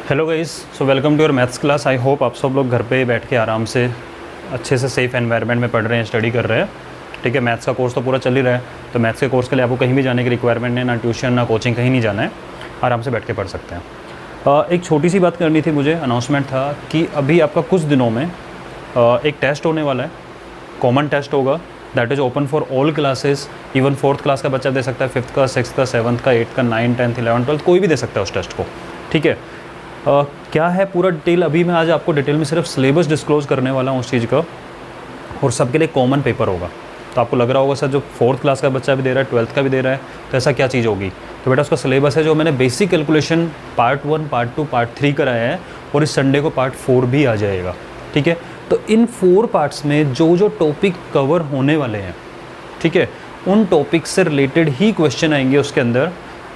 Hello guys, so welcome to your maths class. I hope आप सब लोग घर पे बैठ के आराम से अच्छे से सेफ एनवायरनमेंट में पढ़ रहे हैं, स्टडी कर रहे हैं। ठीक है, मैथ्स का कोर्स तो पूरा चल ही रहा है, तो मैथ्स के कोर्स के लिए आपको कहीं भी जाने की रिक्वायरमेंट नहीं, ना ट्यूशन ना कोचिंग, कहीं नहीं जाना है, आराम से बैठ के पढ़ सकते हैं। एक छोटी सी बात करनी थी मुझे, अनाउंसमेंट था कि अभी आपका कुछ दिनों में एक टेस्ट होने वाला है, कॉमन टेस्ट होगा, that is open for all classes. Even 4th class का बच्चा दे सकता है, 5th का, 6th का, 7th का, 8th का, 9th, 10th, 11th, 12th, कोई भी दे सकता है उस टेस्ट को। ठीक है, क्या है पूरा डिटेल अभी मैं आज आपको डिटेल में सिर्फ सिलेबस डिस्क्लोज करने वाला हूँ उस चीज़ का, और सबके लिए कॉमन पेपर होगा। तो आपको लग रहा होगा सर जो 4th क्लास का बच्चा भी दे रहा है, 12th का भी दे रहा है, तो ऐसा क्या चीज़ होगी? तो बेटा उसका सिलेबस है जो मैंने basic calculation part 1, part 2, part 3 कराया है, और इस संडे को पार्ट 4 भी आ जाएगा। ठीक है, तो इन 4 पार्ट्स में जो जो टॉपिक कवर होने वाले हैं, ठीक है, उन टॉपिक से रिलेटेड ही क्वेश्चन आएंगे उसके अंदर।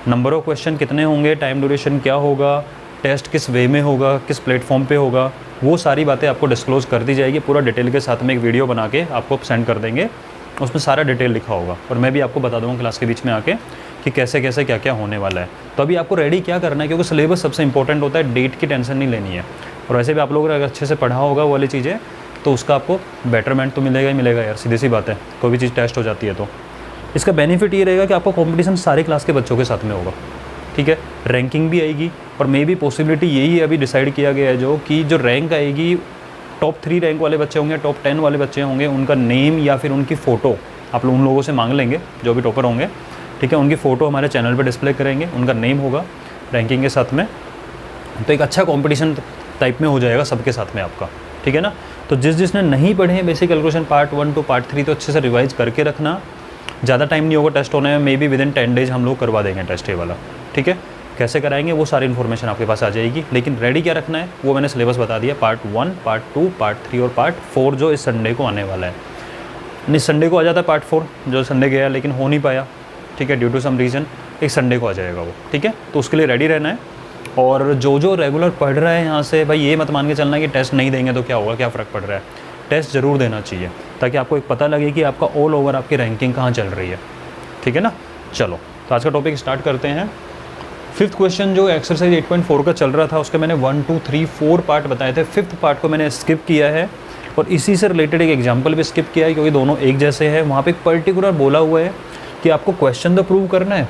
नंबर ऑफ क्वेश्चन कितने होंगे, टाइम ड्यूरेशन क्या होगा, टेस्ट किस वे में होगा, किस प्लेटफॉर्म पे होगा, वो सारी बातें आपको डिस्क्लोज़ कर दी जाएगी। पूरा डिटेल के साथ में एक वीडियो बना के आपको सेंड कर देंगे, उसमें सारा डिटेल लिखा होगा, और मैं भी आपको बता दूँगा क्लास के बीच में आके कि कैसे कैसे क्या क्या होने वाला है। तो अभी आपको रेडी क्या करना है, क्योंकि सिलेबस सबसे इंपॉर्टेंट होता है, डेट की टेंशन नहीं लेनी है। और वैसे भी आप लोगों ने अगर अच्छे से पढ़ा होगा वो वाली चीज़ें, तो उसका आपको बेटरमेंट तो मिलेगा ही मिलेगा यार, सीधी सी बात है, कोई भी चीज़ टेस्ट हो जाती है तो। इसका बेनिफिट ये रहेगा कि आपका कॉम्पिटिशन सारे क्लास के बच्चों के साथ में होगा। ठीक है, रैंकिंग भी आएगी, और मे बी पॉसिबिलिटी यही अभी डिसाइड किया गया है जो कि जो रैंक आएगी, टॉप 3 रैंक वाले बच्चे होंगे, टॉप 10 वाले बच्चे होंगे, उनका नेम या फिर उनकी फ़ोटो आप लोग उन लोगों से मांग लेंगे जो भी टॉपर होंगे। ठीक है, उनकी फ़ोटो हमारे चैनल पर डिस्प्ले करेंगे, उनका नेम होगा रैंकिंग के साथ में। तो एक अच्छा कॉम्पिटिशन टाइप में हो जाएगा सबके साथ में आपका। ठीक है ना, तो जिसने नहीं पढ़े हैं basic calculation part 1 to part 3, तो अच्छे से रिवाइज करके रखना। ज़्यादा टाइम नहीं होगा टेस्ट होने में, मे बी विदिन 10 डेज हम लोग करवा देंगे टेस्ट ये वाला। ठीक है, कैसे कराएंगे वो सारी इन्फॉर्मेशन आपके पास आ जाएगी, लेकिन रेडी क्या रखना है वो मैंने सिलेबस बता दिया। पार्ट 1, पार्ट 2, पार्ट 3 और पार्ट 4 जो इस संडे को आने वाला है। नहीं, संडे को आ जाता है पार्ट 4 जो संडे गया लेकिन हो नहीं पाया। ठीक है, ड्यू टू सम रीज़न एक संडे को आ जाएगा वो। ठीक है, तो उसके लिए रेडी रहना है। और जो जो रेगुलर पढ़ रहा है यहाँ से, भाई ये मत मान के चलना कि टेस्ट नहीं देंगे तो क्या होगा, क्या फ़र्क पड़ रहा है। टेस्ट ज़रूर देना चाहिए ताकि आपको एक पता लगे कि आपका ऑल ओवर आपकी रैंकिंग कहाँ चल रही है। ठीक है ना, चलो तो आज का टॉपिक स्टार्ट करते हैं। 5th क्वेश्चन जो एक्सरसाइज 8.4 का चल रहा था उसके मैंने 1, 2, 3, 4 पार्ट बताए थे। 5th पार्ट को मैंने स्किप किया है, और इसी से रिलेटेड एक एग्जाम्पल भी स्किप किया है क्योंकि दोनों एक जैसे हैं। वहाँ पे एक पर्टिकुलर बोला हुआ है कि आपको क्वेश्चन तो प्रूव करना है,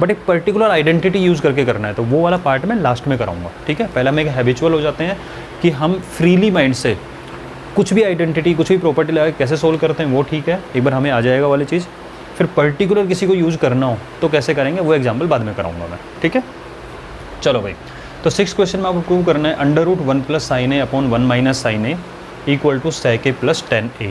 बट एक पर्टिकुलर आइडेंटिटी यूज़ करके करना है, तो वो वाला पार्ट मैं लास्ट में कराऊंगा। ठीक है, पहले हम एक हैबिचुअल हो जाते हैं कि हम फ्रीली माइंड से कुछ भी आइडेंटिटी, कुछ भी प्रॉपर्टी लगा कैसे सोल्व करते हैं, वो ठीक है, एक बार हमें आ जाएगा वाली चीज़। फिर पर्टिकुलर किसी को यूज़ करना हो तो कैसे करेंगे वो एग्जाम्पल बाद में कराऊंगा मैं। ठीक है, चलो भाई, तो 6th क्वेश्चन में आपको प्रूव करना है √1 + sin a upon 1 - sin a equal to sec a + tan a।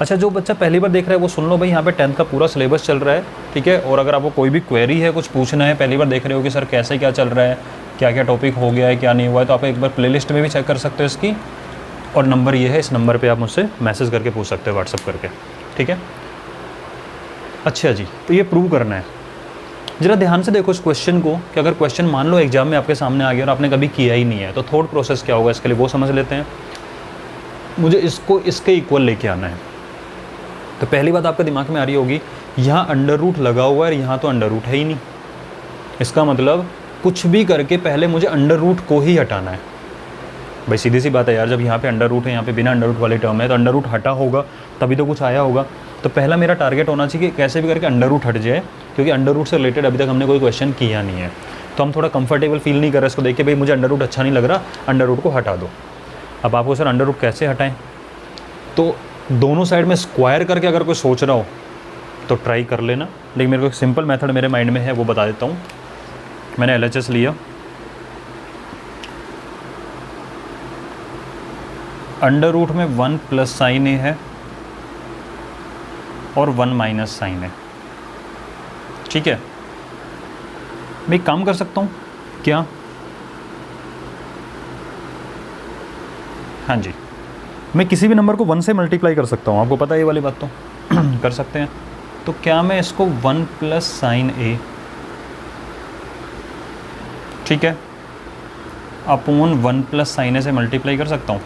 अच्छा, जो बच्चा पहली बार देख रहा है वो सुन लो भाई, यहाँ पे 10th का पूरा सिलेबस चल रहा है। ठीक है, और अगर आपको कोई भी क्वेरी है, कुछ पूछना है, पहली बार देख रहे हो कि सर कैसे क्या चल रहा है, क्या क्या टॉपिक हो गया है, क्या नहीं हुआ है, तो आप एक बार प्लेलिस्ट में भी चेक कर सकते हो इसकी। और नंबर ये है, इस नंबर पे आप मुझसे मैसेज करके पूछ सकते हो, व्हाट्सअप करके। ठीक है, अच्छा जी, तो ये प्रूव करना है। ज़रा ध्यान से देखो इस क्वेश्चन को, कि अगर क्वेश्चन मान लो एग्जाम में आपके सामने आ गया और आपने कभी किया ही नहीं है, तो थॉट प्रोसेस क्या होगा इसके लिए वो समझ लेते हैं। मुझे इसको इसके इक्वल लेके आना है। तो पहली बात आपके दिमाग में आ रही होगी, यहाँ अंडर रूट लगा हुआ है, यहाँ तो अंडर रूट है ही नहीं। इसका मतलब कुछ भी करके पहले मुझे अंडर रूट को ही हटाना है। भाई सीधी सी बात है यार, जब यहाँ पे अंडर रूट है, यहाँ पे बिना अंडर रूट वाली टर्म है, तो अंडर रूट हटा होगा तभी तो कुछ आया होगा। तो पहला मेरा टारगेट होना चाहिए कि कैसे भी करके अंडर रूट हट जाए, क्योंकि अंडर रूट से रिलेटेड अभी तक हमने कोई क्वेश्चन किया नहीं है, तो हम थोड़ा कंफर्टेबल फील नहीं कर रहे इसको देख के, भाई मुझे अंडर रूट अच्छा नहीं लग रहा, अंडर रूट को हटा दो। अब आपको सर अंडर रूट कैसे हटाएं, तो दोनों साइड में स्क्वायर करके अगर कोई सोच रहा हो तो ट्राई कर लेना, लेकिन मेरे को एक सिंपल मेथड मेरे माइंड में है वो बता देता हूँ। मैंने LHS लिया, अंडर रूट में 1 + sin a है और 1 - sin a। ठीक है, मैं एक काम कर सकता हूँ क्या, हाँ जी, मैं किसी भी नंबर को 1 से मल्टीप्लाई कर सकता हूँ, आपको पता है ये वाली बात तो कर सकते हैं। तो क्या मैं इसको 1 + sin a, ठीक है, अपॉन 1 + sin a से मल्टीप्लाई कर सकता हूँ?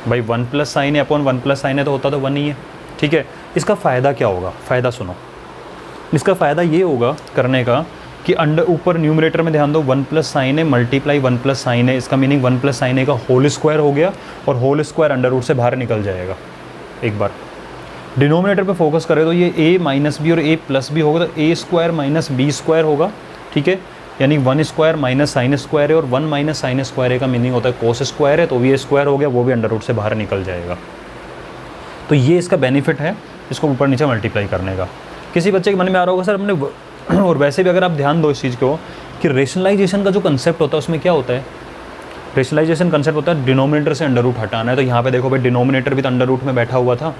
भाई 1 + sin a upon 1 + sin a तो होता तो 1 ही है। ठीक है, इसका फ़ायदा क्या होगा, फ़ायदा सुनो। इसका फ़ायदा ये होगा करने का कि अंडर ऊपर न्यूमरेटर में ध्यान दो 1 plus sign A multiply 1 plus sign ए, इसका मीनिंग 1 प्लस साइन ए का होल स्क्वायर हो गया और होल स्क्वायर अंडर रूट से बाहर निकल जाएगा। एक बार डिनोमिनेटर पे फोकस करें तो ये a माइनस बी और a प्लस बी होगा, तो a square minus B square होगा, ठीक है, यानी 1 स्क्वायर माइनस साइन स्क्वायर है और 1 माइनस साइन स्क्वायर है का मीनिंग होता है कोस स्क्वायर है, तो भी a स्क्वायर हो गया, वो भी अंडर रूट से बाहर निकल जाएगा। तो ये इसका बेनिफिट है इसको ऊपर नीचे मल्टीप्लाई करने का। किसी बच्चे के मन में आ रहा होगा सर हमने और वैसे भी अगर आप ध्यान दो इस चीज़ को कि रेशनलाइजेशन का जो कंसेप्ट होता है उसमें क्या होता है, रेशनलाइजेशन कंसेप्ट होता है डिनोमिनेटर से अंडर रूट हटाना है। तो यहाँ पे देखो भाई डिनोमिनेटर भी तो अंडर रूट में बैठा हुआ था,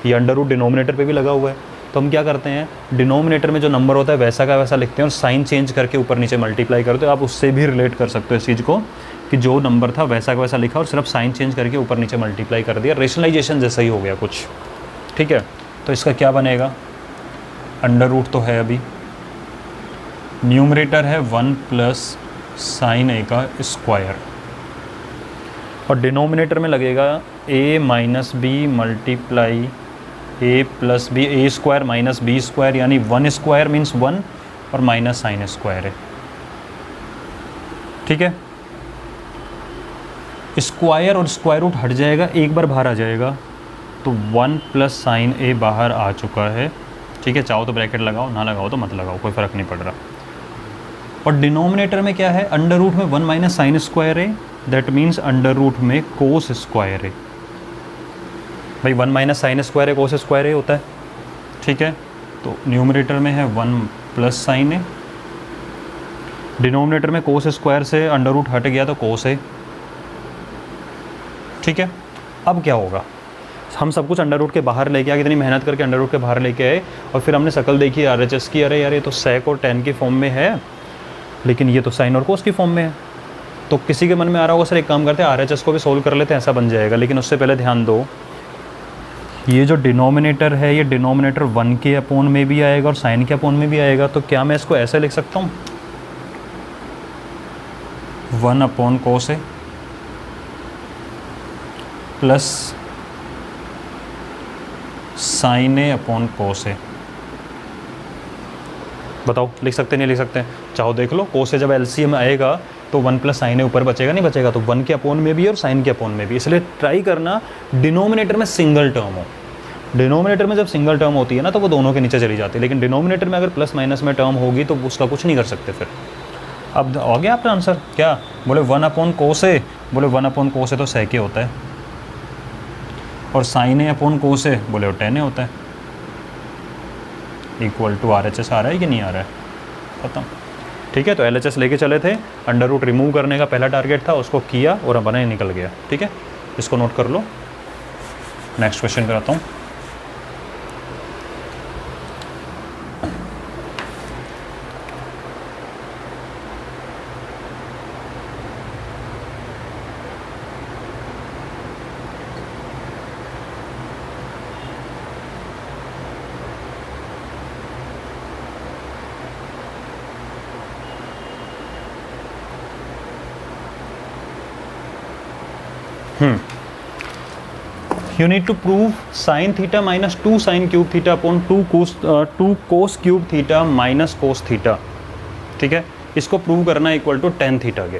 ये अंडर रूट डिनोमिनेटर पे भी लगा हुआ है, तो हम क्या करते हैं डिनोमिनेटर में जो नंबर होता है वैसा का वैसा लिखते हैं और साइन चेंज करके ऊपर नीचे मल्टीप्लाई करते हो। आप उससे भी रिलेट कर सकते हो इस चीज़ को कि जो नंबर था वैसा का वैसा लिखा और सिर्फ साइन चेंज करके ऊपर नीचे मल्टीप्लाई कर दिया, रेशनलाइजेशन जैसा ही हो गया कुछ, ठीक है। तो इसका क्या बनेगा, अंडर रूट तो है अभी, न्यूमरेटर है 1 प्लस साइन ए का स्क्वायर और डिनोमिनेटर में लगेगा a minus B multiply a plus B, A square minus B square, यानी 1 स्क्वायर मीन्स 1 और माइनस साइन स्क्वायर है, ठीक है। स्क्वायर और स्क्वायर रूट हट जाएगा, एक बार बाहर आ जाएगा, तो 1 प्लस साइन ए बाहर आ चुका है, ठीक है। चाहो तो ब्रैकेट लगाओ, ना लगाओ तो मत लगाओ, कोई फ़र्क नहीं पड़ रहा। और डिनोमिनेटर में क्या है, अंडर रूट में 1 माइनस साइन स्क्वायर है, दैट मीन्स अंडर रूट में कोस स्क्वायर है। भाई 1 माइनस साइन स्क्वायर है, कोस स्क्वायर है होता है, ठीक है। तो न्यूमरेटर में है 1 प्लस साइन है, डिनोमिनेटर में कोस स्क्वायर से अंडर रूट हट गया तो कोस है, ठीक है। अब क्या होगा, हम सब कुछ अंडर रूट के बाहर लेके आए, कितनी मेहनत करके अंडर रूट के बाहर लेके आए और फिर हमने शक्ल देखी RHS की, अरे यार ये तो सेक और टेन की फॉर्म में है, लेकिन ये तो साइन और कोस की फॉर्म में है। तो किसी के मन में आ रहा होगा सर एक काम करते हैं RHS को भी सोल्व कर लेते हैं, ऐसा बन जाएगा। लेकिन उससे पहले ध्यान दो, ये जो डिनोमिनेटर है ये डिनोमिनेटर 1 के अपोन में भी आएगा और साइन के अपोन में भी आएगा। तो क्या मैं इसको ऐसे लिख सकता हूँ 1 अपॉन कोस है प्लस साइन ए अपॉन कोस है। बताओ लिख सकते नहीं लिख सकते, चाहो देख लो। कोस से जब LCM आएगा तो 1 प्लस साइन ए ऊपर बचेगा नहीं बचेगा, तो 1 के अपोन में भी और साइन के अपोन में भी। इसलिए ट्राई करना डिनोमिनेटर में सिंगल टर्म हो। डिनोमिनेटर में जब सिंगल टर्म होती है ना तो वो दोनों के नीचे चली जाती है, लेकिन डिनोमिनेटर में अगर प्लस माइनस में टर्म होगी तो उसका कुछ नहीं कर सकते फिर। अब आ गया आपका आंसर, क्या बोले 1 अपॉन कोस है, बोले 1 अपॉन कोस है तो सेके होता है, और साइन ए अपॉन कोस है बोले वो टेन ए होता है, इक्वल टू RHS आ रहा है कि नहीं आ रहा है खत्म, ठीक है। तो LHS लेके चले थे, अंडर रूट रिमूव करने का पहला टारगेट था, उसको किया और बना ही निकल गया, ठीक है। इसको नोट कर लो। नेक्स्ट क्वेश्चन कराता हूँ। You need to prove sin theta minus 2 sin cube theta upon 2 cos cube theta minus cos theta, ठीक है। इसको प्रूव करना है इक्वल टू tan थीटा के।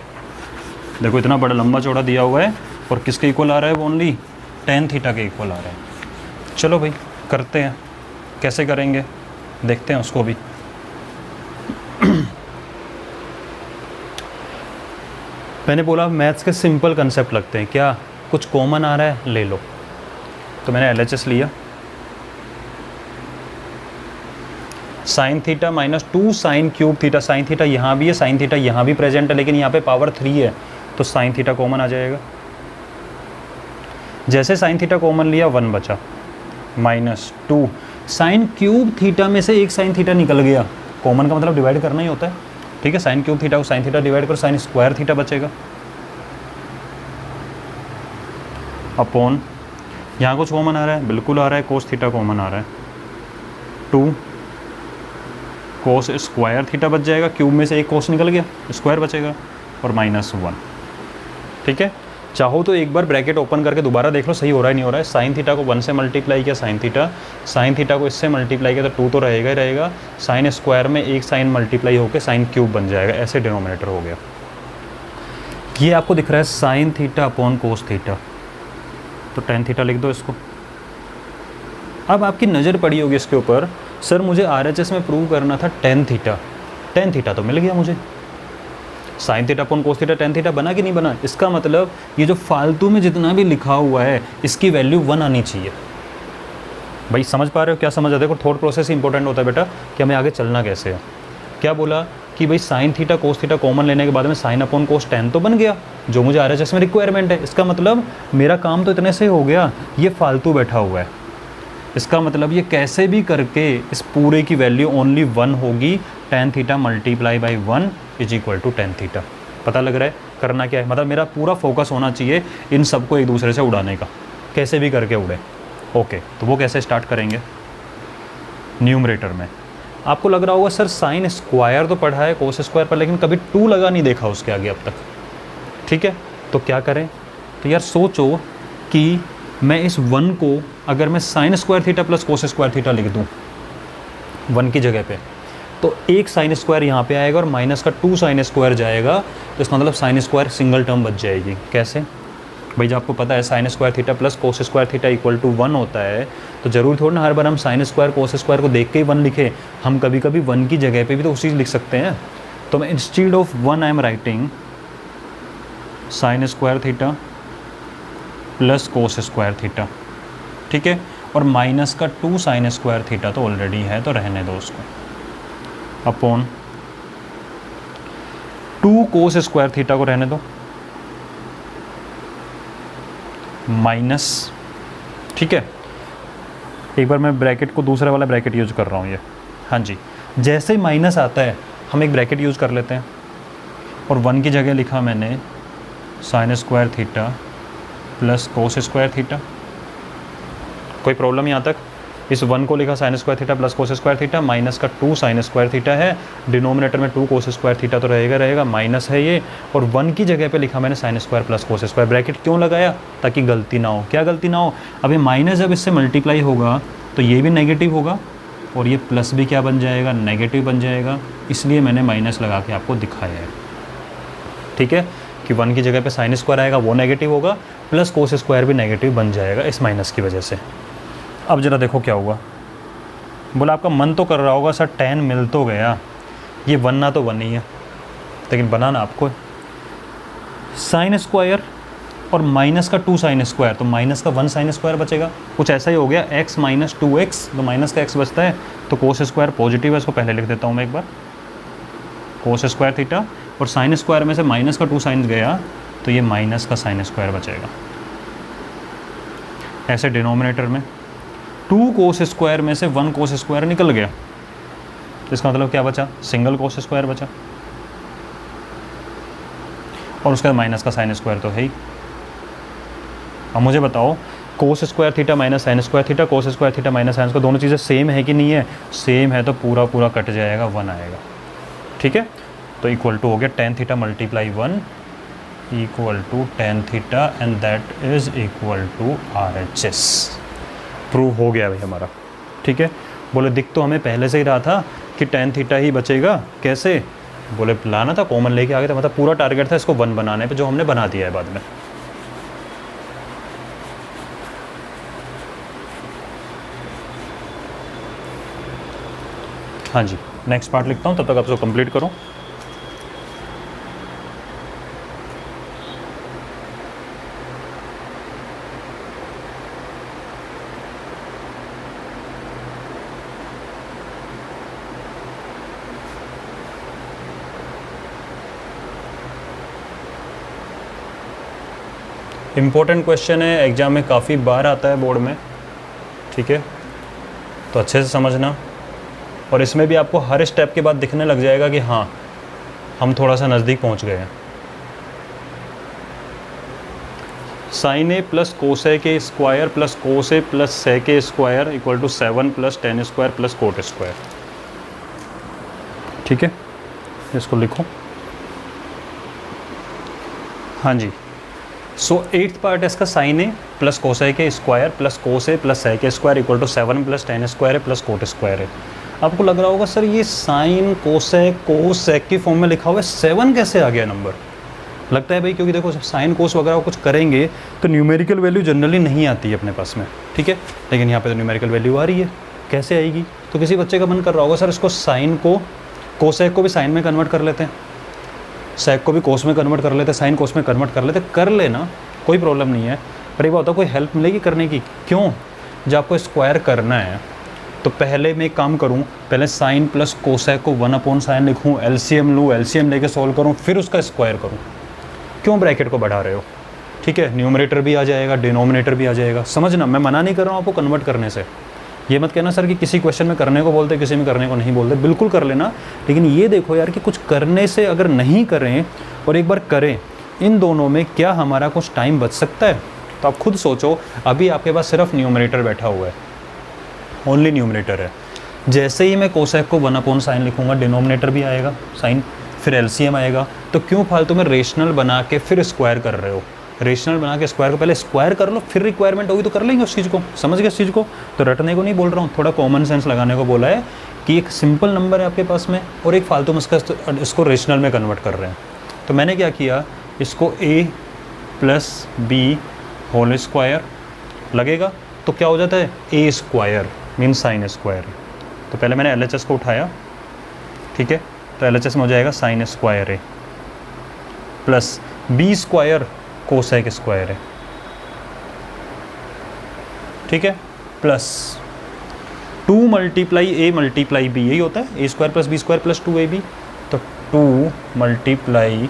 देखो इतना बड़ा लंबा चौड़ा दिया हुआ है और किसके इक्वल आ रहा है, वो ओनली tan थीटा के इक्वल आ रहा है। चलो भाई करते हैं, कैसे करेंगे देखते हैं उसको भी। मैंने बोला मैथ्स के सिंपल कंसेप्ट लगते हैं, क्या कुछ कॉमन आ रहा है ले लो। तो मैंने LHS लिया, sine theta minus 2 sine cube theta, sine theta यहाँ भी है, साइन थीटा यहाँ भी प्रेजेंट है, लेकिन यहाँ पे पावर 3 है तो साइन थीटा कॉमन आ जाएगा। जैसे साइन थीटा कॉमन लिया 1 बचा, माइनस 2 साइन क्यूब थीटा में से एक साइन थीटा निकल गया, कॉमन का मतलब डिवाइड करना ही होता है, ठीक है। साइन क्यूब थीटा को साइन थीटा डिवाइड करो, साइन स्क्वायर थीटा बचेगा, अपॉन यहाँ कुछ कॉमन आ रहा है, बिल्कुल आ रहा है, कोस थीटा कॉमन आ रहा है, 2 कोस स्क्वायर थीटा बच जाएगा, क्यूब में से एक कोस निकल गया, स्क्वायर बचेगा, और -1, ठीक है। चाहो तो एक बार ब्रैकेट ओपन करके दोबारा देख लो सही हो रहा है नहीं हो रहा है। साइन थीटा को 1 से मल्टीप्लाई किया साइन थीटा को इससे मल्टीप्लाई किया तो 2 तो रहेगा ही रहेगा। साइन स्क्वायर में एक साइन मल्टीप्लाई होकर साइन क्यूब बन जाएगा, ऐसे डिनोमिनेटर हो गया। ये आपको दिख रहा है sine theta upon cos theta, तो टेन थीटा लिख दो इसको। अब आपकी नज़र पड़ी होगी इसके ऊपर, सर मुझे RHS में प्रूव करना था टेन थीटा तो मिल गया मुझे। Sine theta upon cos theta tan theta बना कि नहीं बना? इसका मतलब ये जो फालतू में जितना भी लिखा हुआ है इसकी वैल्यू 1 आनी चाहिए। भाई समझ पा रहे हो क्या समझ आता है? देखो थॉट प्रोसेस ही इंपॉर्टेंट होता है बेटा कि हमें आगे चलना कैसे है। क्या बोला कि भाई sine theta cos theta common लेने के बाद में साइन अपॉन कोस टेन तो बन गया जो मुझे RHS में रिक्वायरमेंट है। इसका मतलब मेरा काम तो इतने से हो गया, ये फालतू बैठा हुआ है। इसका मतलब ये कैसे भी करके इस पूरे की वैल्यू ओनली 1 होगी। Tan theta multiply by 1 is equal to tan theta. पता लग रहा है करना क्या है? मतलब मेरा पूरा फोकस होना चाहिए इन सबको एक दूसरे से उड़ाने का, कैसे भी करके उड़े। ओके, तो वो कैसे स्टार्ट करेंगे? न्यूमरेटर में आपको लग रहा होगा सर साइन स्क्वायर तो पढ़ा है कोस स्क्वायर पर, लेकिन कभी 2 लगा नहीं देखा उसके आगे अब तक। ठीक है, तो क्या करें? तो यार सोचो कि मैं इस 1 को अगर मैं sign square theta plus cos square theta लिख दूँ 1 की जगह पे, तो एक साइन स्क्वायर यहाँ पे आएगा और माइनस का 2 साइन स्क्वायर जाएगा, तो इसका मतलब साइन स्क्वायर सिंगल टर्म बच जाएगी। कैसे? भाई जब आपको पता है sine square theta plus cos square theta equal to 1 होता है, तो ज़रूर थोड़ा ना हर बार हम साइन स्क्वायर कोस स्क्वायर को देख के ही 1 लिखें। हम कभी कभी 1 की जगह पे भी तो उसी लिख सकते हैं। तो मैं instead of 1 I am writing sign square theta plus cos square theta. ठीक है, और माइनस का 2 साइन स्क्वायर थीटा तो ऑलरेडी है, तो रहने दो उसको, अपॉन 2 कोस स्क्वायर थीटा को रहने दो, माइनस। ठीक है, एक बार मैं ब्रैकेट को दूसरा वाला ब्रैकेट यूज़ कर रहा हूँ ये। हाँ जी, जैसे ही माइनस आता है हम एक ब्रैकेट यूज़ कर लेते हैं, और 1 की जगह लिखा मैंने sign square theta plus cos square theta. कोई प्रॉब्लम यहाँ तक? इस 1 को लिखा sign square theta plus cos square theta, minus का 2 साइन स्क्वायर थीटा है, डिनोमिनेटर में 2 कोस स्क्वायर थीटा तो रहेगा, माइनस है ये, और 1 की जगह पे लिखा मैंने sine square plus cos square. Bracket क्यों लगाया? ताकि गलती ना हो। क्या गलती ना हो? अभी माइनस जब इससे मल्टीप्लाई होगा तो ये भी नेगेटिव होगा और ये प्लस भी क्या बन जाएगा? नेगेटिव बन जाएगा। इसलिए मैंने माइनस लगा के आपको दिखाया है। ठीक है, कि 1 की जगह पे साइन स्क्वायर आएगा वो नेगेटिव होगा, प्लस कोस स्क्वायर भी नेगेटिव बन जाएगा इस माइनस की वजह से। अब ज़रा देखो क्या हुआ। बोला आपका मन तो कर रहा होगा सर tan मिल तो गया, ये बनना तो 1 ही है, लेकिन बनाना आपको साइन स्क्वायर और माइनस का 2 साइन स्क्वायर, तो माइनस का 1 साइन स्क्वायर बचेगा। कुछ ऐसा ही हो गया, x माइनस 2x, तो माइनस का x बचता है, तो कोस स्क्वायर पॉजिटिव है, इसको पहले लिख देता हूँ मैं एक बार, कोस स्क्वायर थीटा, और साइन स्क्वायर में से माइनस का 2 साइन गया तो ये माइनस का साइन स्क्वायर बचेगा। ऐसे डिनोमिनेटर में 2 कोस स्क्वायर में से 1 कोस स्क्वायर निकल गया, तो इसका मतलब क्या बचा? सिंगल कोस स्क्वायर बचा, और उसके बाद माइनस का साइन स्क्वायर तो है ही। अब मुझे बताओ कोस square theta minus sign square theta, कोस square theta minus sine square, दोनों चीज़ें सेम है कि नहीं है? सेम है, तो पूरा पूरा कट जाएगा, 1 आएगा। ठीक है, तो इक्वल टू हो गया tan theta multiply 1 equal to tan theta, and that is equal to RHS। Prove हो गया भाई हमारा। ठीक है, बोले दिख तो हमें पहले से ही रहा था कि टेन थीटा ही बचेगा। कैसे? बोले लाना था, कॉमन लेके आ गए थे, मतलब पूरा टारगेट था इसको 1 बनाने पे, जो हमने बना दिया है बाद में। हाँ जी, नेक्स्ट पार्ट लिखता हूँ, तब तक आप इसको कंप्लीट करो। इम्पोर्टेंट क्वेश्चन है, एग्ज़ाम में काफ़ी बार आता है बोर्ड में। ठीक है, तो अच्छे से समझना, और इसमें भी आपको हर स्टेप के बाद दिखने लग जाएगा कि हाँ हम थोड़ा सा नज़दीक पहुंच गए हैं। Sign A plus cos A के square plus cos A plus sec A square equal to 7 plus tan square plus cot square. ठीक है, इसको लिखो। हाँ जी, सो एट्थ पार्ट है इसका sine A plus cosec A square plus cos A plus sec A square equal to 7 plus tan square है plus cot square है। आपको लग रहा होगा सर ये साइन कोसेक कोस सेक की फॉर्म में लिखा हुआ है, 7 कैसे आ गया नंबर? लगता है भाई क्योंकि देखो साइन कोस वगैरह कुछ करेंगे तो न्यूमेरिकल वैल्यू जनरली नहीं आती है अपने पास में, ठीक है, लेकिन यहाँ पे तो न्यूमेरिकल वैल्यू आ रही है, कैसे आएगी? तो किसी बच्चे का मन कर रहा होगा सर इसको साइन को कोसेक को भी साइन में कन्वर्ट कर लेते हैं, सेक को भी कोस में कन्वर्ट कर लेते हैं, साइन कोस में कन्वर्ट कर लेते, कर लेना कोई प्रॉब्लम नहीं है, पर एक बात होता है कोई हेल्प मिलेगी करने की? क्यों? जब आपको स्क्वायर करना है तो पहले मैं एक काम करूं, पहले साइन प्लस कोसेक को 1/sin लिखूं, एलसीएम लूँ, एलसीएम लेके सॉल्व करूं, फिर उसका स्क्वायर करूं। क्यों ब्रैकेट को बढ़ा रहे हो? ठीक है, न्यूमरेटर भी आ जाएगा, डिनोमिनेटर भी आ जाएगा, समझना, मैं मना नहीं कर रहा हूँ आपको कन्वर्ट करने से। ये मत कहना सर कि किसी क्वेश्चन में करने को बोलते किसी में करने को नहीं बोलते, बिल्कुल कर लेना, लेकिन ये देखो यार कि कुछ करने से अगर नहीं करें और एक बार करें, इन दोनों में क्या हमारा कुछ टाइम बच सकता है? तो आप खुद सोचो, अभी आपके पास सिर्फ न्यूमरेटर बैठा हुआ है, ओनली न्यूमरेटर है। जैसे ही मैं कोसेक को 1/sin लिखूंगा, डिनोमिनेटर भी आएगा साइन, फिर एलसीएम आएगा, तो क्यों फालतू में रेशनल बना के फिर स्क्वायर कर रहे हो? रेशनल बना के स्क्वायर को पहले स्क्वायर कर लो, फिर रिक्वायरमेंट होगी तो कर लेंगे उस चीज़ को, समझ गए इस चीज़ को? तो रटने को नहीं बोल रहा हूँ, थोड़ा कॉमन सेंस लगाने को बोला है कि एक सिंपल नंबर है आपके पास में और एक फालतू में इसको रेशनल में कन्वर्ट कर रहे हैं। तो मैंने क्या किया, इसको a plus B whole square लगेगा तो क्या हो जाता है, a square mean sine square. तो पहले मैंने LHS को उठाया, ठीक है, तो LHS में हो जाएगा साइन स्क्वायर है plus B square cosec square है, ठीक है, plus 2 multiply A multiply B, यही होता है, A square plus B square plus 2ab, तो 2 multiply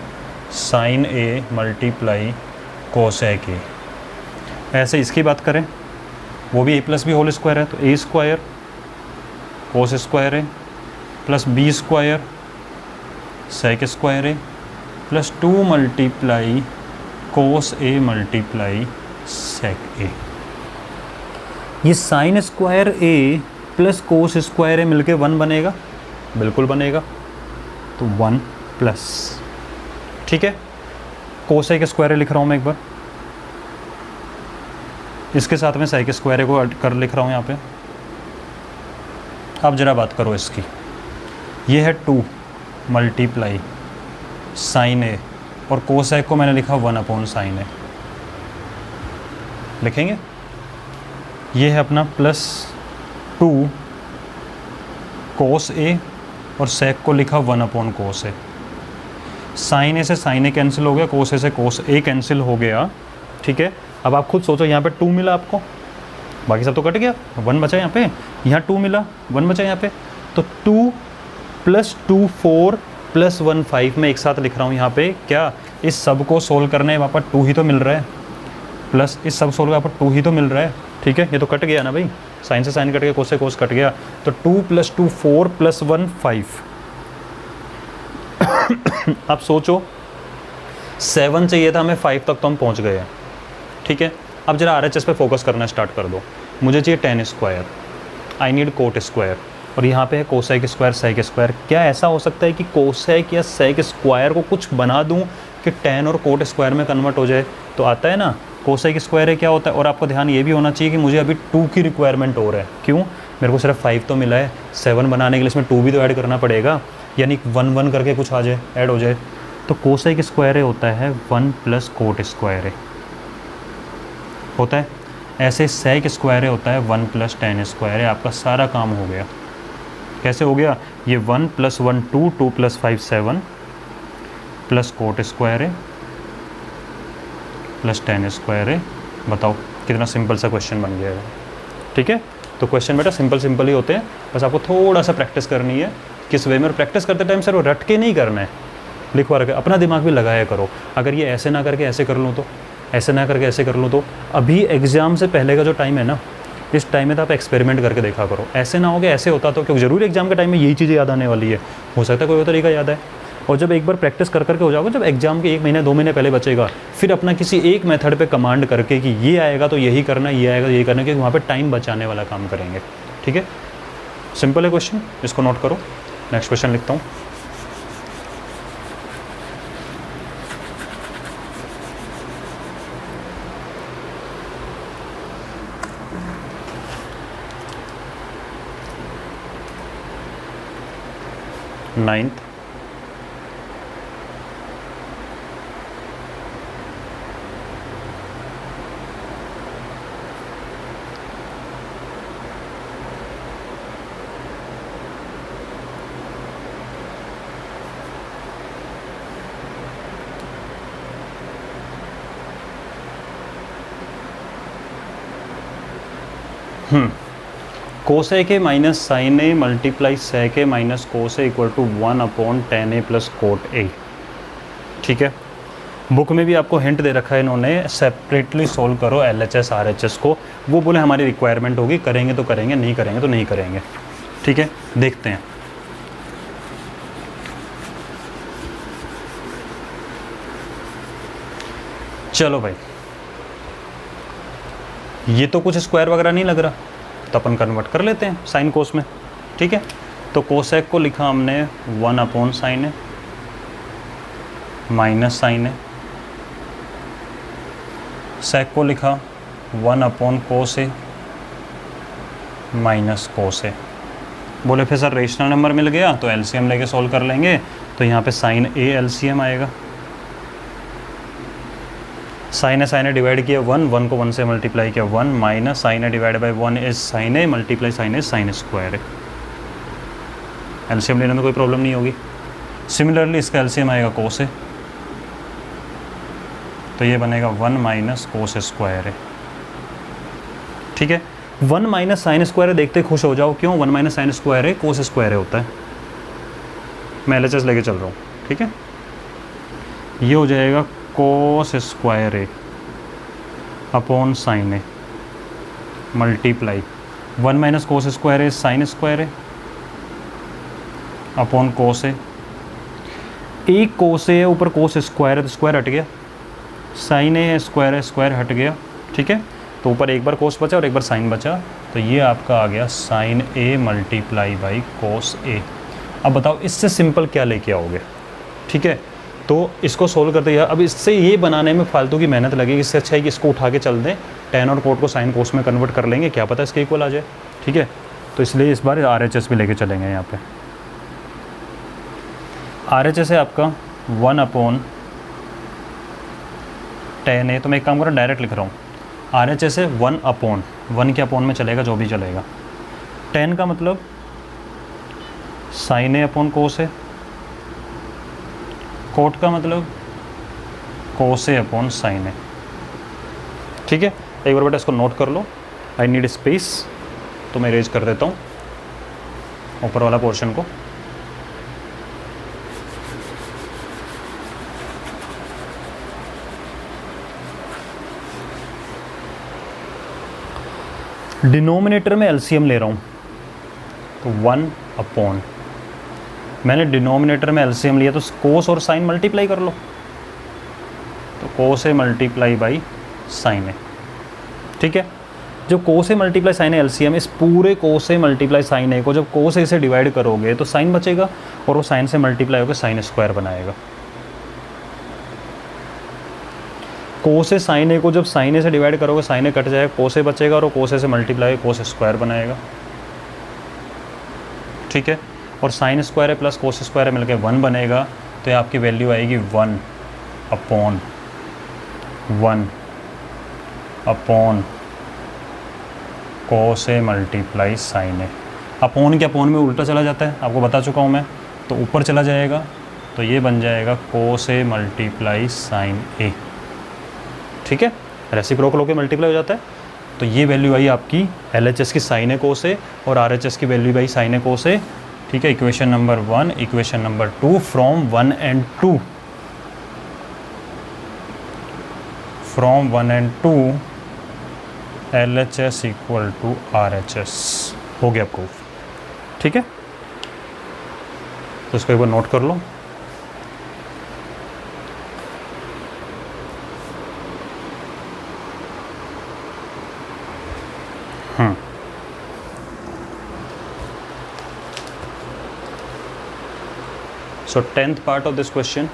sine A multiply cosec A. ऐसे इसकी बात करें, वो भी a plus B whole square है, तो ए स्क्वायर कोस स्क्वायर है plus B square sec square है plus 2 multiply cos A multiply sec ए। ये साइन स्क्वायर ए प्लस कोस स्क्वायर ए मिलके 1 बनेगा, बिल्कुल बनेगा, तो 1 प्लस, ठीक है, कोसेक स्क्वायर ए लिख रहा हूँ मैं एक बार, इसके साथ में सेक स्क्वायर ए को कर लिख रहा हूँ यहाँ पे। अब जरा बात करो इसकी, ये है 2 मल्टीप्लाई साइन ए और कोसेक को मैंने लिखा 1/sin ए, लिखेंगे, ये है अपना प्लस 2 कोस ए और सेक को लिखा 1/cos ए। साइन ए से साइन ए कैंसिल हो गया, कोस ए से कोस ए कैंसिल हो गया, ठीक है। अब आप खुद सोचो, यहाँ पे 2 मिला आपको, बाकी सब तो कट गया, 1 बचा यहाँ पे, यहाँ 2 मिला, 1 बचा यहाँ पे, तो 2 प्लस 2 4 प्लस 1 5 में एक साथ लिख रहा हूँ यहाँ पे, क्या इस सब को सोल्व करने वहाँ पर 2 ही तो मिल रहा है, प्लस इस सब सोल्व यहाँ पर 2 ही तो मिल रहा है, ठीक है, ये तो कट गया ना भाई, साइन से साइन कट गया, कोस से कोस कट गया, तो 2 प्लस 2 4 प्लस 1 5। आप सोचो 7 चाहिए था हमें, 5 तक तो हम पहुँच गए हैं, ठीक है। अब जरा RHS पे फोकस करना स्टार्ट कर दो, मुझे चाहिए tan square, I need coat square, और यहाँ पे है कोसेक स्क्वायर सेक स्क्वायर। क्या ऐसा हो सकता है कि कोसेक या सेक स्क्वायर को कुछ बना दूँ कि tan और कोट स्क्वायर में कन्वर्ट हो जाए? तो आता है ना, कोसेक स्क्वायर है क्या होता है। और आपको ध्यान ये भी होना चाहिए कि मुझे अभी 2 की रिक्वायरमेंट हो रहा है, क्यों? मेरे को सिर्फ 5 तो मिला है, 7 बनाने के लिए इसमें 2 भी तो ऐड करना पड़ेगा, यानी 1 1 करके कुछ आ जाए, ऐड हो जाए। तो कोसेक स्क्वायर होता है 1 प्लस कोट स्क्वायर होता है, ऐसे सेक स्क्वायर होता है 1 प्लस tan स्क्वायर है। आपका सारा काम हो गया। कैसे हो गया? ये 1 plus 1 2, 2 plus 5 7 plus cot square है प्लस tan स्क्वायर है। बताओ कितना सिंपल सा क्वेश्चन बन गया है, ठीक है। तो क्वेश्चन बेटा सिंपल ही होते हैं, बस आपको थोड़ा सा प्रैक्टिस करनी है। किस वे में? और प्रैक्टिस करते टाइम सर वो रट के नहीं करना है, लिखवा रखे, अपना दिमाग भी लगाया करो। अगर ये ऐसे ना करके ऐसे कर लूँ तो, ऐसे ना करके ऐसे कर लूँ तो, अभी एग्ज़ाम से पहले का जो टाइम है ना, इस टाइम में तो आप एक्सपेरिमेंट करके देखा करो। ऐसे ना हो गया ऐसे होता तो, क्योंकि ज़रूर एग्जाम के टाइम में यही चीज़ें याद आने वाली है, हो सकता है कोई और तरीका याद है। और जब एक बार प्रैक्टिस कर करके हो जाओगे, जब एग्जाम के 1 महीने 2 महीने पहले बचेगा, फिर अपना किसी एक मेथड पे कमांड करके कि ये आएगा तो यही करना, ये आएगा तो यही करना, क्योंकि वहाँ पे टाइम बचाने वाला काम करेंगे, ठीक है। सिंपल है क्वेश्चन, इसको नोट करो। नेक्स्ट क्वेश्चन लिखता हूँ। 9th, कोस ए के minus sine A multiply sec A minus cos A equal to 1/10 A plus cot A. ठीक है, बुक में भी आपको हिंट दे रखा है इन्होंने, सेपरेटली सोल्व करो LHS RHS को। वो बोले हमारी रिक्वायरमेंट होगी, करेंगे तो करेंगे, नहीं करेंगे तो नहीं करेंगे। ठीक है, देखते हैं। चलो भाई, ये तो कुछ स्क्वायर वगैरह नहीं लग रहा, तो अपन कन्वर्ट कर लेते हैं साइन कोस में। ठीक है, तो कोसेक को लिखा हमने 1/sin ए माइनस साइन ए, सेक को लिखा 1/cos ए माइनस कोस ए। बोले फिर सर रेशनल नंबर मिल गया तो LCM लेके सॉल्व कर लेंगे, तो यहाँ पे साइन ए LCM आएगा। साइन ए डिवाइड किया 1 को 1 से मल्टीप्लाई किया 1 minus sine A divide by 1 is sine A multiply sine square है। LCM लेने में कोई प्रॉब्लम नहीं होगी। सिमिलरली इसका LCM आएगा कोस ए, तो ये बनेगा 1 माइनस कोस स्क्वायर है। ठीक है, 1 माइनस साइन स्क्वायर है, देखते खुश हो जाओ, क्यों 1 माइनस साइन स्क्वायर है कोस स्क्वायर है होता है। मैं LHS लेके चल रहा हूँ। ठीक है, ये हो जाएगा cos square A upon sine A multiply 1 minus cos square A sine square A upon कोस ए। एक कोस ए ऊपर कोस स्क्वायर है तो स्क्वायर हट गया, साइन ए स्क्वायर है स्क्वायर हट गया। ठीक है, तो ऊपर एक बार कोस बचा और एक बार साइन बचा, तो ये आपका आ गया sine A multiply by cos A. अब बताओ इससे सिंपल क्या लेके आओगे। ठीक है, तो इसको सोल्व करते हैं। अब इससे ये बनाने में फालतू की मेहनत लगेगी, इससे अच्छा है कि इसको उठा के चल दें, टेन और कोट को साइन कोस में कन्वर्ट कर लेंगे, क्या पता इसके इक्वल आ जाए। ठीक है, तो इसलिए इस बार RHS भी लेके चलेंगे। यहाँ पे RHS है आपका 1/10 ए, तो मैं एक काम कर रहा हूँ डायरेक्ट लिख रहा हूँ। RHS है 1 के अपॉन में चलेगा, जो भी चलेगा। 10 का मतलब साइन ए अपॉन कोस ए, कोट का मतलब कोस ए अपॉन साइन ए। ठीक है, एक बार बेटा इसको नोट कर लो। आई नीड स्पेस, तो मैं इरेज कर देता हूँ ऊपर वाला पोर्शन को। डिनोमिनेटर में LCM ले रहा हूँ, तो 1/, मैंने डिनोमिनेटर में LCM लिया तो कोस और साइन मल्टीप्लाई कर लो, तो कोस ए मल्टीप्लाई बाई साइन ए। ठीक है, जब कोस A multiply sine A LCM, इस पूरे कोस ए मल्टीप्लाई साइन ए को जब कोस ए से डिवाइड करोगे तो साइन बचेगा और वो साइन से मल्टीप्लाई होकर साइन स्क्वायर बनाएगा। कोस ए साइन ए को जब साइन ए से डिवाइड करोगे साइन ए कट जाएगा, कोस ए बचेगा और वो कोस ए से मल्टीप्लाई कोस स्क्वायर बनाएगा। ठीक है, और साइन स्क्वायर है प्लस कोस स्क्वायर है मिलकर 1 बनेगा, तो ये आपकी वैल्यू आएगी 1/1 कोस A multiply sine A. Upon के अपॉन में उल्टा चला जाता है, आपको बता चुका हूँ मैं, तो ऊपर चला जाएगा, तो ये बन जाएगा कोस ए मल्टीप्लाई साइन ए। ठीक है, रेसिप्रोकल होकर मल्टीप्लाई हो जाता है, तो ये वैल्यू आई आपकी LHS की साइन ए कोस ए और RHS की value I sign A cos A. ठीक है, equation number 1, equation number 2 from 1 and 2, from 1 and 2 LHS equal to RHS हो गया प्रूफ। ठीक है, तो इसको एक बार नोट कर लो। So 10th part of this question,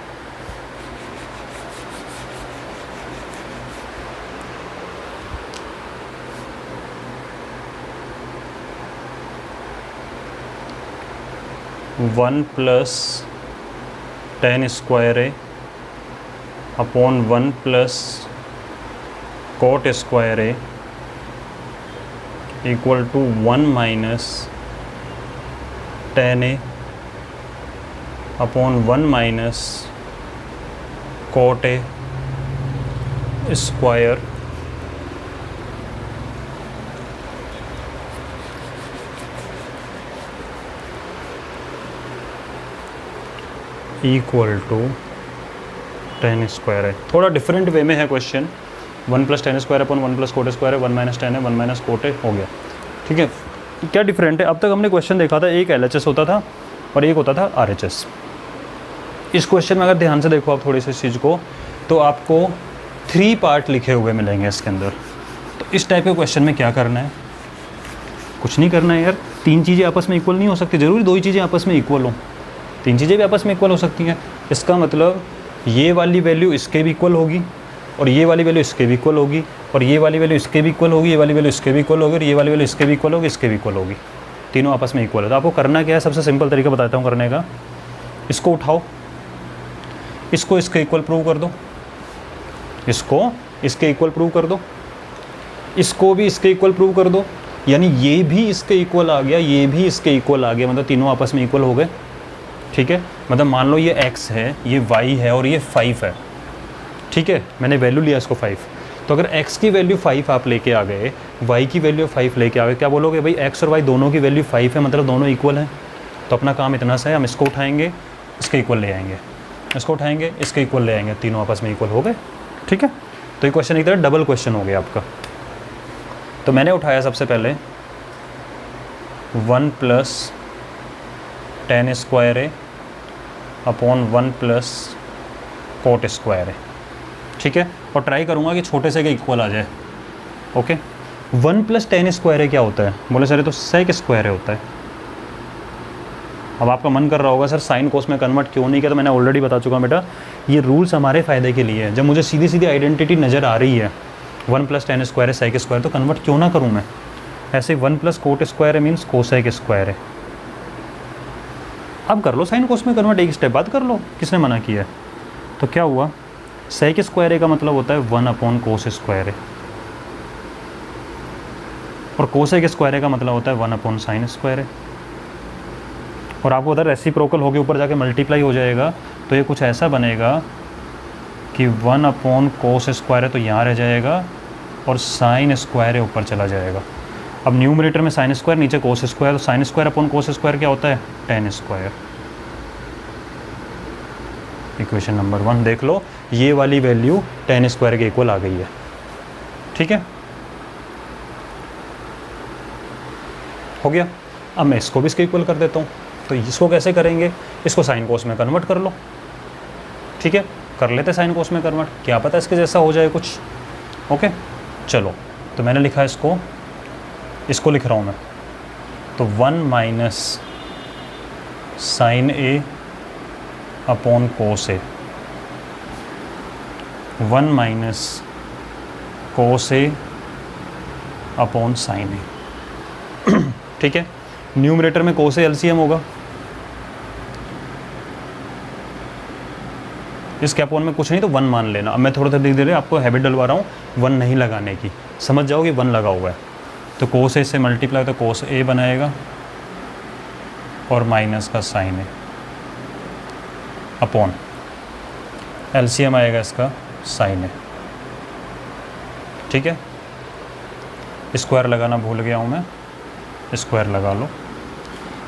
1 plus tan square A upon 1 plus cot square A equal to 1 minus tan A upon 1 minus cot A square equal to tan square है। थोड़ा डिफरेंट वे में है question. 1 plus tan square upon 1 plus cot square है, 1 minus ten है, 1 minus coat हो गया। ठीक है, क्या डिफरेंट है? अब तक हमने क्वेश्चन देखा था, एक LHS होता था और एक होता था RHS। इस क्वेश्चन में अगर ध्यान से देखो आप थोड़ी सी इस चीज़ को, तो आपको 3 पार्ट लिखे हुए मिलेंगे इसके अंदर। तो इस टाइप के क्वेश्चन में क्या करना है? कुछ नहीं करना है यार। 3 चीज़ें आपस में इक्वल नहीं हो सकती, ज़रूरी 2 ही चीज़ें आपस में इक्वल हो। 3 चीज़ें भी आपस में इक्वल हो सकती हैं। इसका मतलब ये वाली वैल्यू इसके भी इक्वल होगी, और ये वाली वैल्यू इसके भी इक्वल होगी, और ये वाली वैल्यू इसके भी इक्वल होगी, ये वाली वैल्यू इसके भी इक्वल होगी, और ये वाली वैल्यू इसके भी इक्वल होगी, इसके भी इक्वल होगी। तीनों आपस में इक्वल है। तो आपको करना क्या है? सबसे सिंपल तरीका बताता हूँ करने का। इसको उठाओ, इसको इसके इक्वल प्रूव कर दो, इसको इसके इक्वल प्रूव कर दो, इसको भी इसके इक्वल प्रूव कर दो। यानी ये भी इसके इक्वल आ गया, ये भी इसके इक्वल आ गया, मतलब तीनों आपस में इक्वल हो गए। ठीक है, मतलब मान लो ये x है, ये y है और ये 5 है। ठीक है, मैंने वैल्यू लिया इसको 5। तो अगर x की वैल्यू 5 आप लेके आ गए, y की वैल्यू 5 लेके आ गए, क्या बोलोगे भाई? x और y दोनों की वैल्यू 5 है, मतलब दोनों इक्वल हैं। तो अपना काम इतना सा है, हम इसको उठाएंगे, इसके इक्वल ले आएंगे, इसको उठाएंगे, इसके इक्वल ले आएंगे, तीनों आपस में इक्वल हो गए। ठीक है, तो ये क्वेश्चन एक तरह डबल क्वेश्चन हो गया आपका। तो मैंने उठाया सबसे पहले 1 plus tan square A upon 1 plus cot square है। ठीक है, और ट्राई करूँगा कि छोटे से के इक्वल आ जाए। ओके, 1 प्लस टेन स्क्वायर है क्या होता है? बोले सर तो सेक स्क्वायर है होता है। अब आपका मन कर रहा होगा सर साइन कोस में कन्वर्ट क्यों नहीं किया? तो मैंने ऑलरेडी बता चुका बेटा, ये रूल्स हमारे फ़ायदे के लिए है। जब मुझे सीधी सीधी आइडेंटिटी नज़र आ रही है 1 प्लस टेन स्क्वायर है सेक स्क्वायर, तो कन्वर्ट क्यों ना करूँ मैं? ऐसे 1 प्लस कोट स्क्वायर है मीन्स कोसेक स्क्वायर है। अब कर लो साइन कोस में कन्वर्ट, एक स्टेप बाद कर लो, किसने मना किया है? तो क्या हुआ? सेक स्क्वायर का मतलब होता है 1 अपॉन कोस स्क्वायर है, और कोसेक स्क्वायर का मतलब होता है 1 अपॉन साइन स्क्वायर है। और आपको उधर रेसिप्रोकल होके ऊपर जाके मल्टीप्लाई हो जाएगा, तो ये कुछ ऐसा बनेगा कि 1 अपॉन कोस स्क्वायर है तो यहाँ रह जाएगा, और साइन स्क्वायर है ऊपर चला जाएगा। अब न्यूमरेटर में साइन स्क्वायर, नीचे कोस स्क्वायर, तो sine square upon cos square क्या होता है? Ten square. इक्वेशन नंबर 1 देख लो, ये वाली वैल्यू टेन स्क्वायर के इक्वल आ गई है। ठीक है, हो गया। अब मैं इसको भी इसके इक्वल कर देता हूँ। तो इसको कैसे करेंगे? इसको साइन कोस में कन्वर्ट कर लो। ठीक है, कर लेते साइन कोस में कन्वर्ट, क्या पता इसके जैसा हो जाए कुछ। ओके, चलो, तो मैंने लिखा इसको लिख रहा हूँ मैं। तो 1 माइनस साइन ए अपॉन कोस ए, 1 माइनस कोस ए अपॉन साइन ए। ठीक है, न्यूमरेटर में कोस ए एलसीएम होगा, इसके अपॉन में कुछ नहीं तो 1 मान लेना। अब मैं थोड़ा सा धीरे आपको हैबिट डलवा रहा हूँ 1 नहीं लगाने की, समझ जाओ कि 1 लगा हुआ है। तो कोस ए से मल्टीप्लाई तो कोस ए बनाएगा और माइनस का साइन ए अपॉन एलसीएम आएगा इसका साइन ए। ठीक है, स्क्वायर लगाना भूल गया हूँ मैं, स्क्वायर लगा लो।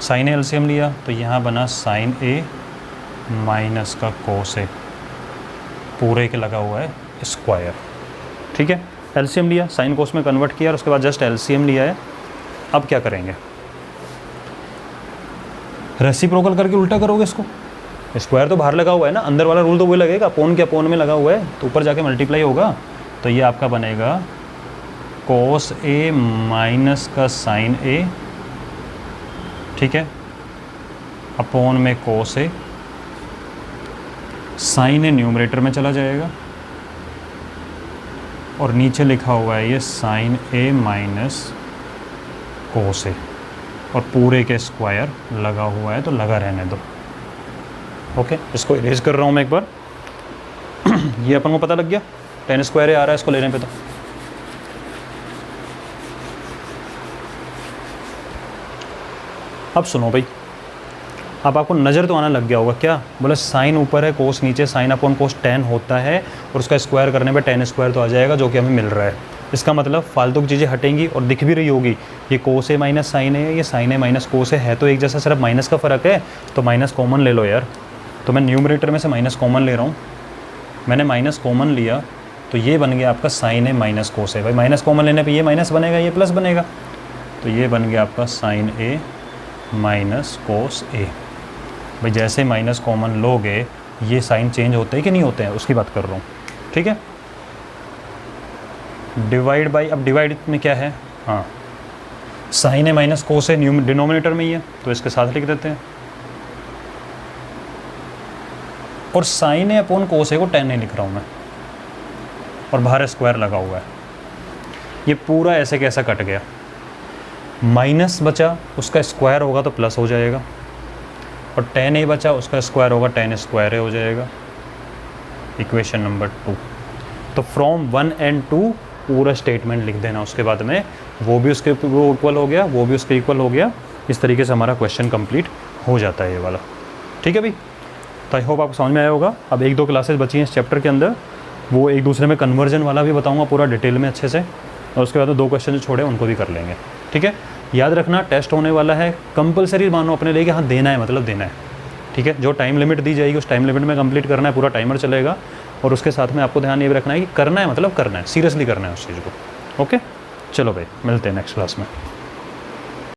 साइन ए एलसीएम लिया तो यहाँ बना साइन ए माइनस का कोस ए, पूरे के लगा हुआ है स्क्वायर। ठीक है, एलसीएम लिया, साइन कोस में कन्वर्ट किया और उसके बाद जस्ट एलसीएम लिया है। अब क्या करेंगे? रेसिप्रोकल करके उल्टा करोगे इसको। स्क्वायर तो बाहर लगा हुआ है ना, अंदर वाला रूल तो वही लगेगा, अपोन के अपोन में लगा हुआ है, तो ऊपर जाके मल्टीप्लाई होगा। तो ये आपका बनेगा कोस ए माइनस का साइन ए, ठीक है, अपोन में कोस ए, साइन ए न्यूमरेटर में चला जाएगा और नीचे लिखा हुआ है ये साइन ए माइनस कोस ए। और पूरे के स्क्वायर लगा हुआ है तो लगा रहने दो। ओके, इसको इरेज कर रहा हूँ मैं एक बार। ये अपन को पता लग गया, tan स्क्वायर आ रहा है इसको लेने पे। तो अब सुनो भाई, अब आपको नज़र तो आना लग गया होगा क्या, बोला साइन ऊपर है कोस नीचे, साइन अपॉन कोस tan होता है और उसका स्क्वायर करने पे tan स्क्वायर तो आ जाएगा जो कि हमें मिल रहा है। इसका मतलब फालतू की चीज़ें हटेंगी और दिख भी रही होगी, ये कोस है माइनस साइन है, ये साइन है माइनस कोस है तो एक जैसा, सिर्फ माइनस का फ़र्क है तो माइनस कॉमन ले लो यार। तो मैं न्यूमरेटर में से माइनस कॉमन ले रहा हूँ, मैंने माइनस कॉमन लिया तो ये बन गया आपका साइन है माइनस कोस है। भाई माइनस कॉमन लेने पे ये माइनस बनेगा, ये प्लस बनेगा, तो ये बन गया आपका साइन ए माइनस कोस ए। भाई जैसे माइनस कॉमन लोगे ये साइन चेंज होते हैं कि नहीं होते हैं, उसकी बात कर रहा हूँ। ठीक है, डिवाइड बाई, अब डिवाइड में क्या है, हाँ साइन है माइनस कोस है, डिनोमिनेटर में ही है तो इसके साथ लिख देते हैं। और साइन है अपॉन कोस है को tan नहीं लिख रहा हूँ मैं, और बाहर स्क्वायर लगा हुआ है। ये पूरा ऐसे कैसा कट गया, माइनस बचा उसका स्क्वायर होगा तो प्लस हो जाएगा, और tan a बचा उसका स्क्वायर होगा tan स्क्वायर हो जाएगा। Equation number 2। तो फ्रॉम 1 and 2 पूरा स्टेटमेंट लिख देना, उसके बाद में वो भी उसके वो इक्वल हो गया, वो भी उसके इक्वल हो गया। इस तरीके से हमारा क्वेश्चन कंप्लीट हो जाता है ये वाला। ठीक है भाई, तो आई होप आपको समझ में आया होगा। अब 1-2 क्लासेस बची हैं इस चैप्टर के अंदर, वो एक दूसरे में कन्वर्जन वाला भी बताऊंगा पूरा डिटेल में अच्छे से, और उसके बाद 2 क्वेश्चन जो छोड़े उनको भी कर लेंगे। ठीक है, याद रखना टेस्ट होने वाला है, कंपलसरी मानो अपने लिए कि हाँ देना है, मतलब देना है। ठीक है, जो टाइम लिमिट दी जाएगी उस टाइम लिमिट में कंप्लीट करना है, पूरा टाइमर चलेगा। और उसके साथ में आपको ध्यान ये भी रखना है कि करना है मतलब करना है, सीरियसली करना है उस चीज़ को। ओके, चलो भाई मिलते हैं नेक्स्ट क्लास में।